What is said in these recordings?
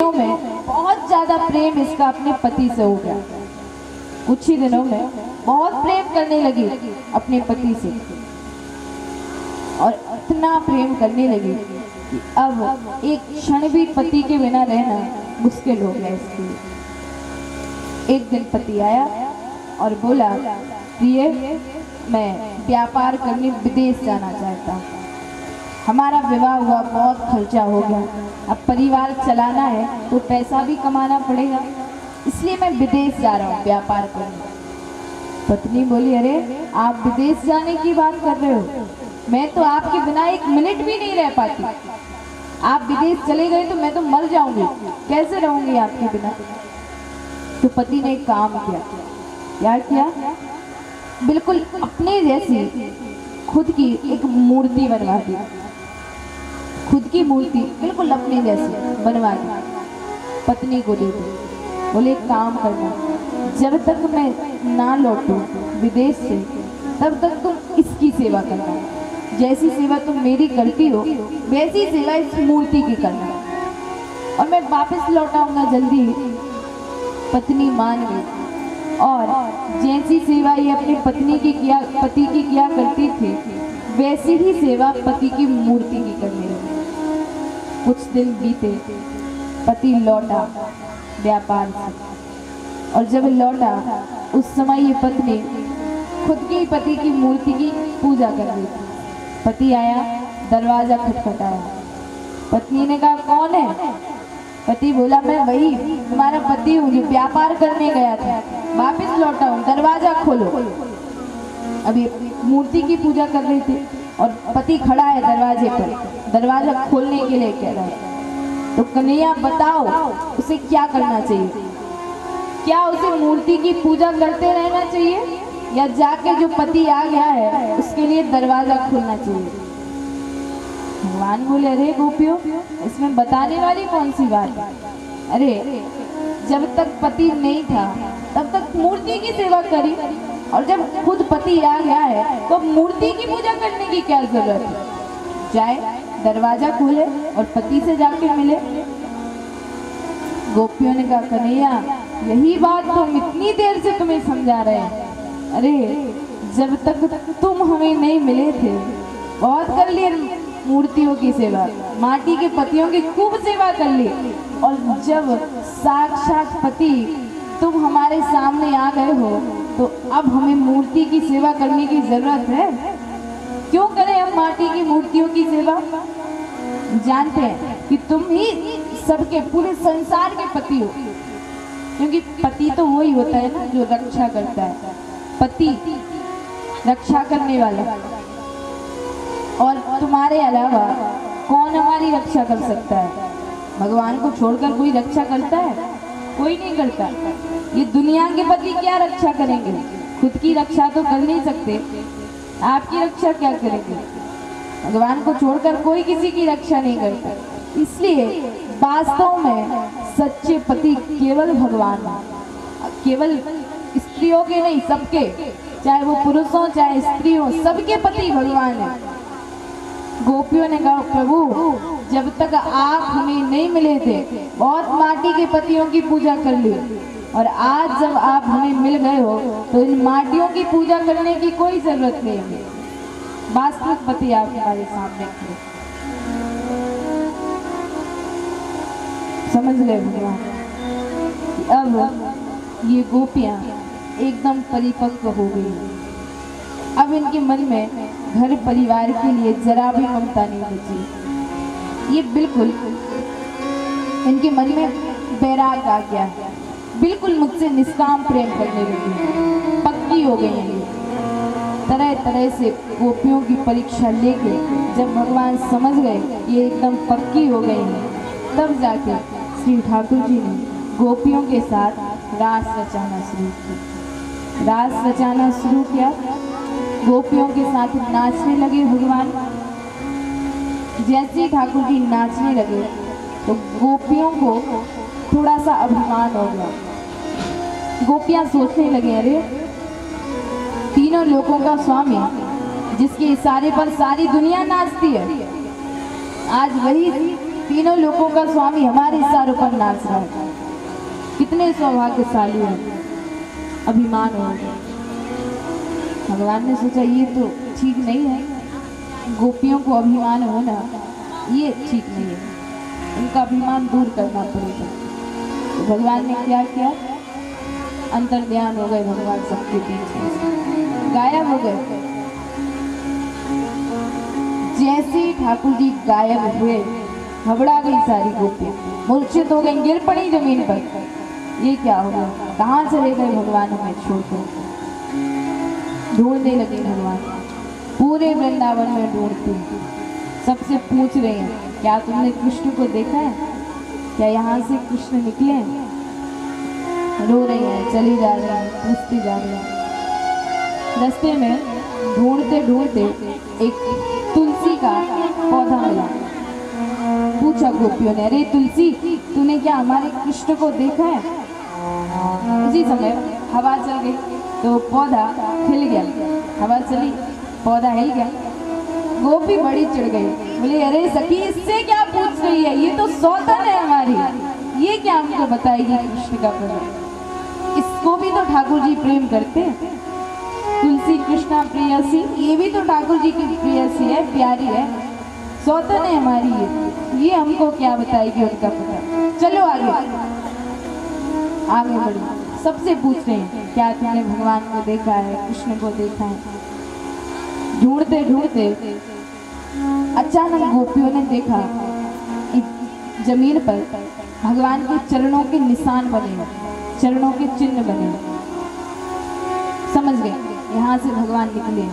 दिनों में बहुत ज्यादा प्रेम इसका अपने पति से हो गया। कुछ ही दिनों में बहुत प्रेम करने लगी अपने पति से, और इतना प्रेम करने लगी कि अब एक क्षण भी पति के बिना रहना मुश्किल हो गया इसके लिए। एक दिन पति आया और बोला, प्रिय, मैं व्यापार करने विदेश जाना चाहता हूँ। हमारा विवाह हुआ, बहुत खर्चा हो गया, अब परिवार चलाना है तो पैसा भी कमाना पड़ेगा, इसलिए मैं विदेश जा रहा हूँ व्यापार करने। पत्नी बोली, अरे आप विदेश जाने की बात कर रहे हो? मैं तो आपके बिना एक मिनट भी नहीं रह पाती। आप विदेश चले गए तो मैं तो मर जाऊंगी, कैसे रहूंगी आपके बिना? तो पति ने एक काम किया। क्या किया? बिल्कुल अपने जैसी खुद की एक मूर्ति बनवा दी। खुद की मूर्ति बिल्कुल अपने जैसी बनवा दी, पत्नी को दे दी। बोले, एक काम करना, जब तक मैं ना लौटूं विदेश से तब तक तुम इसकी सेवा करना। जैसी सेवा तुम मेरी करती हो वैसी सेवा इस मूर्ति की करना, और मैं वापस लौट आऊंगा जल्दी। पत्नी मान गई, और जैसी सेवा ये अपनी पति की किया करती थी वैसी ही सेवा पति की मूर्ति की करने लगी। कुछ दिन बीते, पति लौटा व्यापार से, और जब लौटा उस समय ये पत्नी खुद की पति की मूर्ति की पूजा कर रही थी। पति आया, दरवाजा खटखटाया। पत्नी ने कहा, कौन है? पति बोला, मैं वही तुम्हारा पति हूँ जो व्यापार करने गया था, वापस लौटा हूँ, दरवाजा खोलो। अभी मूर्ति की पूजा कर रही थी और पति खड़ा है दरवाजे पर, दरवाजा खोलने के लिए कह रहा है। तो कन्हैया बताओ उसे क्या करना चाहिए? क्या उसे मूर्ति की पूजा करते रहना चाहिए, या जाके जो पति आ गया है उसके लिए दरवाजा खोलना चाहिए? भगवान बोले, अरे गोपियों, इसमें बताने वाली कौन सी बात है? अरे जब तक पति नहीं था तब तक मूर्ति की सेवा करी, और जब खुद पति आ गया है तो मूर्ति की पूजा करने की क्या जरूरत है? जाए दरवाजा खोले और पति से जाके मिले। गोपियों ने कहा, कन्हैया, यही बात तो हम इतनी देर से तुम्हें समझा रहे हैं। अरे जब तक तुम हमें नहीं मिले थे बहुत कर लिए मूर्तियों की सेवा, माटी के पतियों की खूब सेवा कर ली, और जब साक्षात पति तुम हमारे सामने आ गए हो तो अब हमें मूर्ति की सेवा करने की जरूरत है? क्यों करें हम माटी की मूर्तियों की सेवा? जानते हैं कि तुम ही सबके, पूरे संसार के पति हो, क्योंकि पति तो वही होता है ना जो रक्षा करता है। पति रक्षा करने वाला, और तुम्हारे अलावा कौन हमारी रक्षा कर सकता है? भगवान को छोड़कर कोई रक्षा करता है? कोई नहीं करता। ये दुनिया के पति क्या रक्षा करेंगे? खुद की रक्षा तो कर नहीं सकते, आपकी रक्षा क्या करेंगे? भगवान को छोड़कर कोई किसी की रक्षा नहीं करता। इसलिए वास्तव में सच्चे पति केवल भगवान है, केवल स्त्रियों के नहीं, सबके, चाहे वो पुरुष हो चाहे स्त्री हो, सबके पति भगवान है। गोपियों ने कहा, प्रभु जब तक आप हमें नहीं मिले थे बहुत माटी के पतियों की पूजा कर ली, और आज जब आप हमें मिल गए हो तो इन माटियों की पूजा करने की कोई जरूरत नहीं है। वास्तविक पति आप हमारे सामने खड़े, समझ ले भगवान। अब ये गोपियां एकदम परिपक्व हो गई। अब इनके मन में घर परिवार के लिए जरा भी ममता नहीं बची। ये बिल्कुल इनके मन में बैराग आ गया, बिल्कुल मुझसे निष्काम प्रेम करने लगी, पक्की हो गई हैं। तरह तरह से गोपियों की परीक्षा लेके जब भगवान समझ गए ये एकदम पक्की हो गई हैं, तब जाके श्री ठाकुर जी ने गोपियों के साथ रास रचाना शुरू किया। रास रचाना शुरू किया, गोपियों के साथ नाचने लगे भगवान। जैसे ठाकुर जी नाचने लगे तो गोपियों को थोड़ा सा अभिमान हो गया। गोपियां सोचने लगे, अरे तीनों लोकों का स्वामी जिसके इशारे पर सारी दुनिया नाचती है, आज वही तीनों लोगों का स्वामी हमारे इशारों पर नाच रहा है। कितने सौभाग्यशाली हैं, अभिमान हो। भगवान ने सोचा ये तो ठीक नहीं है, गोपियों को अभिमान होना ये ठीक नहीं है, उनका अभिमान दूर करना पड़ेगा। तो भगवान ने क्या किया, अंतर्ध्यान हो गए भगवान सबके बीच में, गायब हो गए। जैसे ही ठाकुर जी गायब हुए, घबरा गई सारी गोपियां, मूर्छित हो गई, गिर पड़ी जमीन पर। ये क्या हो गया, कहाँ चले गए भगवान हमें छोड़कर। ढूंढने लगे भगवान, पूरे वृंदावन में ढूंढते, सबसे पूछ रहे हैं क्या तुमने कृष्ण को देखा है, क्या यहाँ से कृष्ण निकले हैं। रो रही हैं, चली जा रही हैं, पूछती जा रही हैं। रास्ते में ढूंढते ढूंढते एक तुलसी का पौधा मिला। पूछा गोपियों ने, अरे तुलसी तूने क्या हमारे कृष्ण को देखा है। उसी समय हवा चल गई तो पौधा हिल गया, हवा चली पौधा हिल गया। गोपी बड़ी चिढ़ गई, बोले अरे सखी इससे क्या पूछ रही है, ये तो सौतन है हमारी, ये क्या हमको बताएगी कृष्ण का प्रभाव। इसको भी तो ठाकुर जी प्रेम करते हैं, तुलसी कृष्णा प्रियसी, ये भी तो ठाकुर जी की प्रियसी है, प्यारी है, सौतन है हमारी, ये हमको क्या बताएगी उनका पता। चलो आगे आगे बढ़ो, सबसे पूछ रहे हैं क्या तुमने भगवान को देखा है, कृष्ण को देखा है। ढूंढते ढूंढते अचानक गोपियों ने देखा जमीन पर भगवान के चरणों के निशान बने, चरणों के चिन्ह बने। समझ गए यहाँ से भगवान निकले।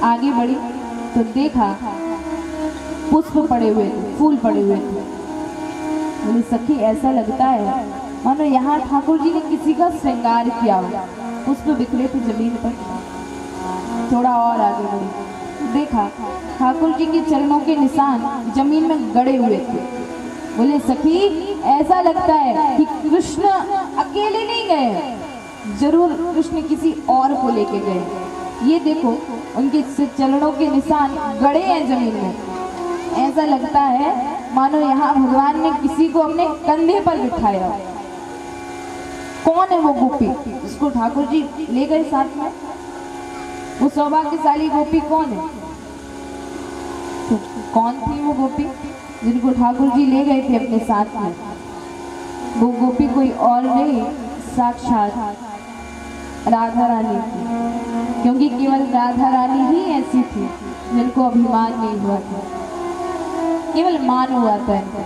आगे बढ़ी तो देखा पुष्प पड़े हुए थे, फूल पड़े हुए थे। बोले सखी ऐसा लगता है मानो यहाँ ठाकुर जी ने किसी का श्रृंगार किया हो, पुष्प बिखरे थे जमीन पर। थोड़ा और आगे बढ़ी, देखा ठाकुर जी के चरणों के निशान जमीन में गड़े हुए थे। बोले सखी ऐसा लगता है कि कृष्ण अकेले नहीं गए, जरूर कृष्ण किसी और को लेके गए। ये देखो उनके चरणों के निशान गड़े हैं जमीन में। ऐसा लगता है मानो यहाँ भगवान ने किसी को अपने कंधे पर बिठाया। कौन है वो गोपी उसको ठाकुर जी ले गए साथ में, वो सौभाग्यशाली गोपी कौन है। तो कौन थी वो गोपी जिनको ठाकुर जी ले गए थे अपने साथ में। वो गोपी कोई और नहीं, साक्षात राधा रानी थी, क्योंकि केवल राधा रानी ही ऐसी थी जिनको अभिमान नहीं हुआ था, केवल मान हुआ था इनको।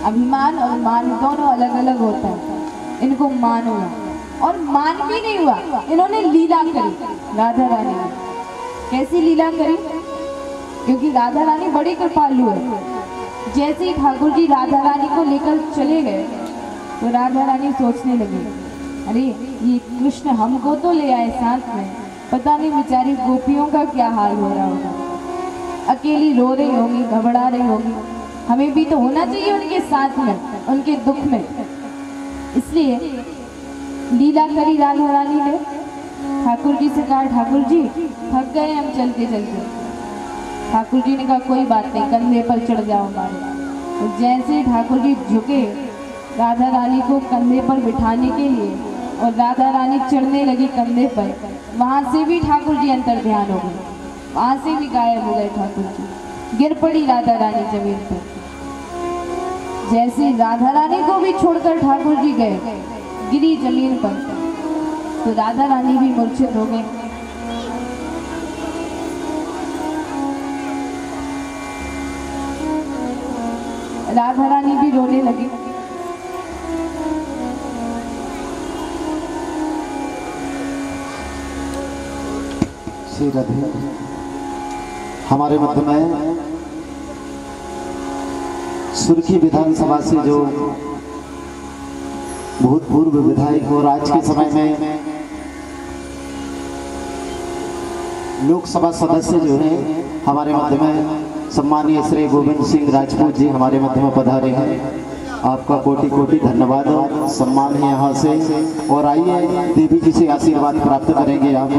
अभिमान और मान दोनों अलग अलग होता है, इनको मान हुआ और मान भी नहीं हुआ। इन्होंने लीला करी राधा रानी ने। कैसी लीला करी, क्योंकि राधा रानी बड़ी कृपालु है। जैसे ही ठाकुर जी राधा रानी को लेकर चले गए तो राधा रानी सोचने लगी, अरे ये कृष्ण हमको तो ले आए साथ में, पता नहीं बेचारी गोपियों का क्या हाल हो रहा होगा, अकेली रो रही होगी, घबरा रही होगी, हमें भी तो होना चाहिए उनके साथ में, उनके दुख में। इसलिए लीला करी राधा रानी ने। ठाकुर जी से कहा, ठाकुर जी थक गए हम चलते चलते। ठाकुर जी ने कहा कोई बात नहीं, कंधे पर चढ़ जाओ हमारे। तो जैसे ही ठाकुर जी झुके राधा रानी को कंधे पर बिठाने के लिए और राधा रानी चढ़ने लगी कंधे पर, वहाँ से भी ठाकुर जी अंतर्ध्यान हो गए, वहाँ से भी गायब हो गए ठाकुर जी। गिर पड़ी राधा रानी जमीन पर। जैसे राधा रानी को भी छोड़कर ठाकुर जी गए, गिरी जमीन पर, तो राधा रानी भी मूर्छित हो गई। राधा रानी भी रोने लगी। श्री राधे हमारे मध्य में सुर्खी विधानसभा से जो भूतपूर्व विधायक और आज के समय में लोकसभा सदस्य जो है हमारे मध्य में सम्मानीय श्री गोविंद सिंह राजपूत जी हमारे मध्य में पधारे हैं। आपका कोटि कोटि धन्यवाद और सम्मान है यहाँ से। और आइए देवी जी से आशीर्वाद प्राप्त करेंगे आप।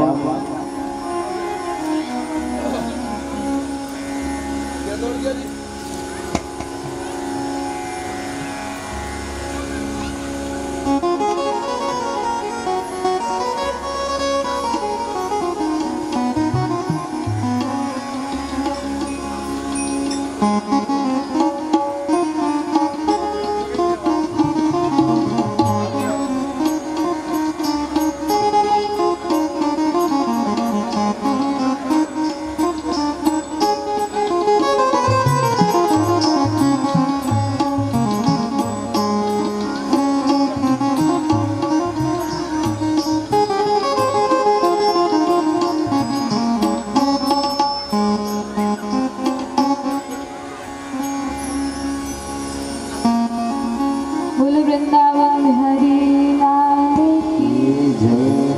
बोल वृंदावन हरि लाल की जय।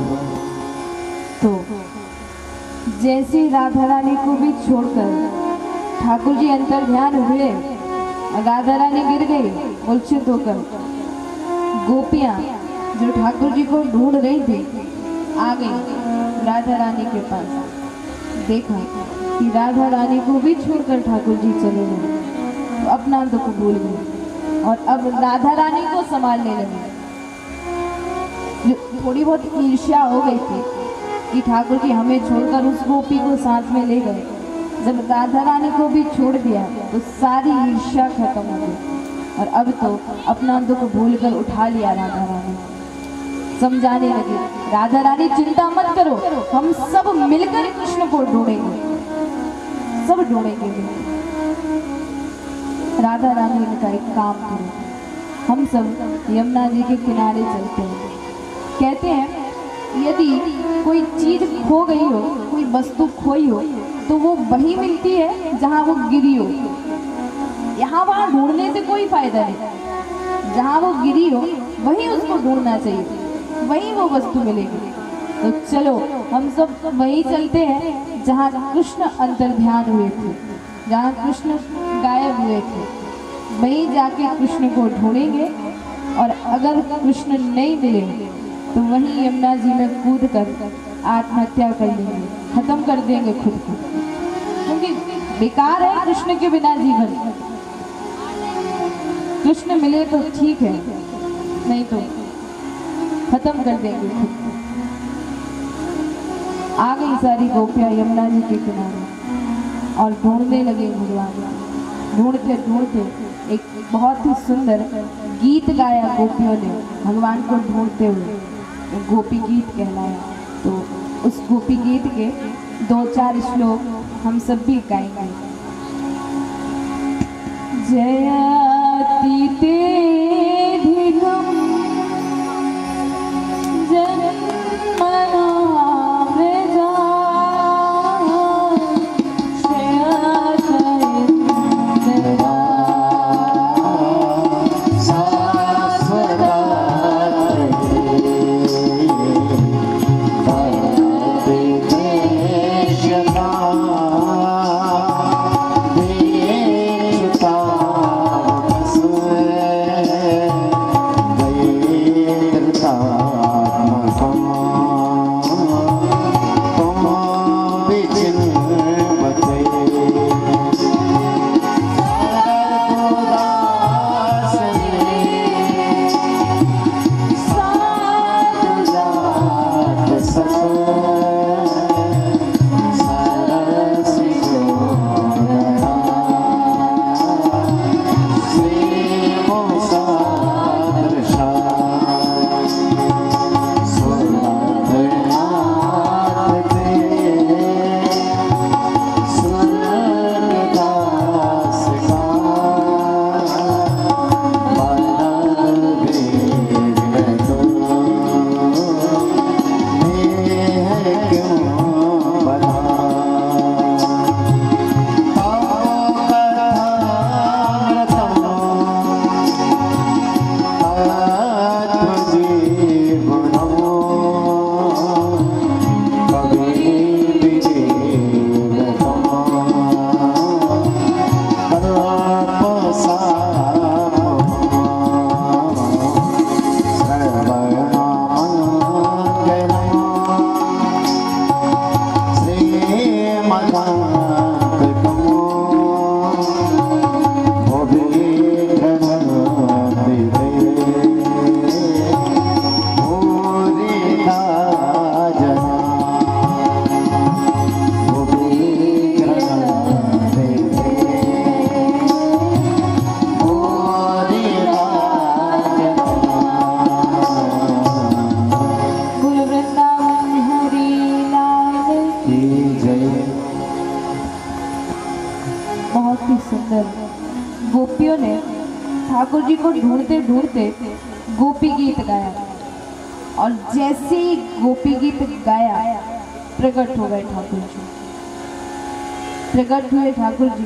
तो जैसे राधा रानी को भी छोड़कर ठाकुर जी अंतर ध्यान हुए और राधा रानी गिर गई मूर्छित होकर। गोपियां जो ठाकुर जी को ढूंढ रही थी आ गई राधा रानी के पास। देखा कि राधा रानी को भी छोड़कर ठाकुर जी चले गए, तो अपना दुख भूल गए और अब राधा रानी को संभालने लगे। जो थोड़ी बहुत ईर्ष्या हो गई थी कि ठाकुर जी हमें छोड़कर उस गोपी को साथ में ले गए, जब राधा रानी को भी छोड़ दिया तो सारी ईर्ष्या खत्म हो गई और अब तो अपना दुख भूलकर उठा लिया राधा रानी। समझाने लगी, राधा रानी चिंता मत करो, हम सब मिलकर कृष्ण को ढूंढेंगे, सब ढूंढेंगे। राधा रानी ने कहा एक काम करो, हम सब यमुना जी के किनारे चलते हैं। कहते हैं यदि कोई चीज खो गई हो, कोई वस्तु खोई हो, तो वो वही मिलती है जहाँ वो गिरी हो। यहाँ वहाँ ढूंढने से कोई फायदा नहीं, जहाँ वो गिरी हो वहीं उसको ढूंढना चाहिए, वहीं वो वस्तु मिलेगी। तो चलो हम सब वहीं चलते हैं जहाँ कृष्ण अंतर्ध्यान हुए थे, जहाँ कृष्ण गायब हुए थे, वहीं जाके कृष्ण को ढूंढेंगे और अगर कृष्ण नहीं मिले तो वहीं यमुना जी में कूद कर आत्महत्या कर लेंगे, खत्म कर देंगे खुद को, क्योंकि बेकार है कृष्ण के बिना जीवन। कृष्ण मिले तो ठीक है, नहीं तो खत्म कर देंगे खुद को। आ गई सारी गोपियां यमुना जी के किनारे और ढूंढने लगे भगवान। ढूंढते ढूंढते एक बहुत ही सुंदर गीत गाया गोपियों ने भगवान को ढूंढते हुए, गोपी गीत कहलाया। तो उस गोपी गीत के 2-4 श्लोक हम सब भी गाएंगे। जयति तेधिकं जन्मना वृजा श्रेयसैर्निरा गोपियों ने ठाकुर जी को ढूंढते ढूंढते गोपी गीत गाया और जैसे ही गोपी गीत गाया प्रकट हो गए ठाकुर जी। प्रकट हुए ठाकुर जी